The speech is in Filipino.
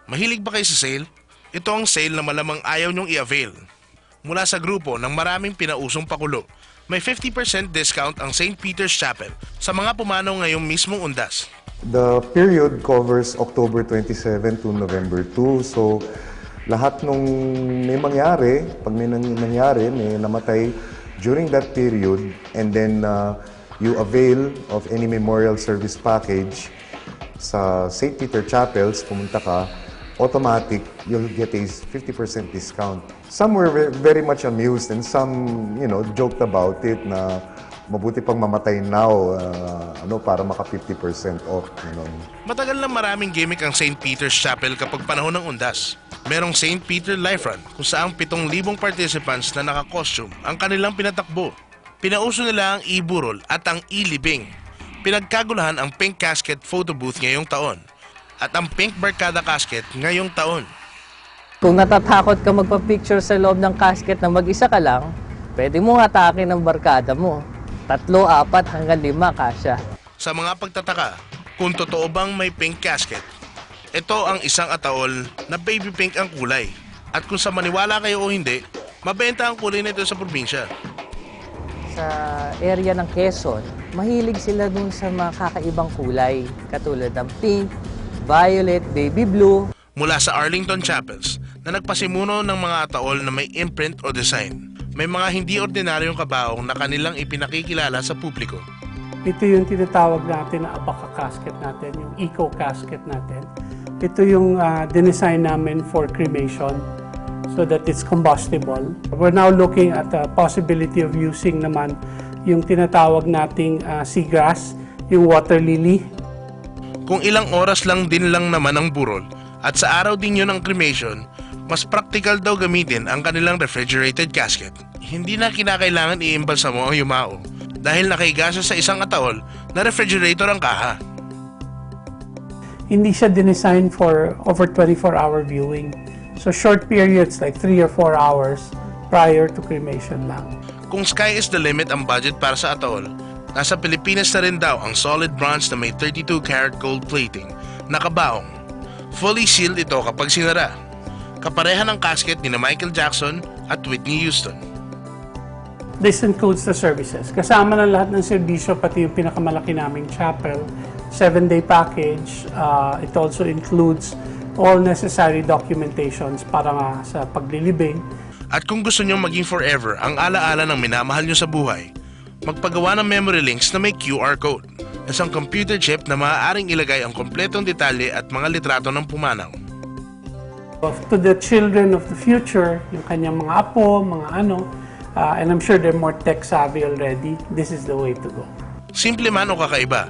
Mahilig ba kayo sa sale? Ito ang sale na malamang ayaw nyong i-avail. Mula sa grupo ng maraming pinausong pakulo, may 50% discount ang St. Peter's Chapel sa mga pumanaw ngayong mismong undas. The period covers October 27 to November 2. So, lahat nung may mangyari, pag may nangyari, may namatay during that period, and then you avail of any memorial service package sa St. Peter Chapels, pumunta ka, automatic, you'll get a 50% discount. Some were very much amused and some, joked about it na mabuti pang mamatay now para maka 50% off. Matagal na maraming gimmick ang St. Peter's Chapel kapag panahon ng undas. Merong St. Peter Life Run kung saang 7,000 participants na naka-costume ang kanilang pinatakbo. Pinauso nila ang e-burol at ang e-libing. Pinagkagulahan ang pink casket photo booth ngayong taon at ang pink barkada casket ngayong taon. Kung natatakot ka magpa-picture sa loob ng casket na mag-isa ka lang, pwede mong atakin ng barkada mo. 3, 4 hanggang 5 kasya. Sa mga pagtataka, kung totoo bang may pink casket, ito ang isang ataol na baby pink ang kulay. At kung sa maniwala kayo o hindi, mabenta ang kulay nito sa probinsya. Sa area ng Quezon, mahilig sila dun sa mga kakaibang kulay, katulad ng pink, violet, baby blue. Mula sa Arlington Chapels na nagpasimuno ng mga ataol na may imprint o design, may mga hindi ordinaryong kabaong na kanilang ipinakikilala sa publiko. Ito yung tinatawag natin na abaka casket natin, yung eco casket natin. Ito yung dinesign namin for cremation so that it's combustible. We're now looking at the possibility of using naman yung tinatawag nating seagrass, yung water lily. Kung ilang oras lang din lang naman ang burol at sa araw din yun ang cremation, mas practical daw gamitin ang kanilang refrigerated casket. Hindi na kinakailangan i-imbalsa mo ang yumao dahil nakahiga siya sa isang ataol na refrigerator ang kaha. Hindi siya dinesign for over 24-hour viewing. So short periods like 3 or 4 hours prior to cremation lang. Kung sky is the limit ang budget para sa ataol, nasa Pilipinas na rin daw ang solid bronze na may 32 karat gold plating, nakabaong. Fully sealed ito kapag sinara. Kapareha ng casket ni Michael Jackson at Whitney Houston. This includes the services. Kasama na lahat ng serbisyo, pati yung pinakamalaki naming chapel, 7-day package. It also includes all necessary documentations para nga sa paglilibing. At kung gusto nyo maging forever ang alaala ng minamahal nyo sa buhay, magpagawa ng memory links na may QR code. Isang computer chip na maaaring ilagay ang kompletong detalye at mga litrato ng pumanaw. To the children of the future, yung kanyang mga apo, and I'm sure they're more tech savvy already, this is the way to go. Simple man o kakaiba,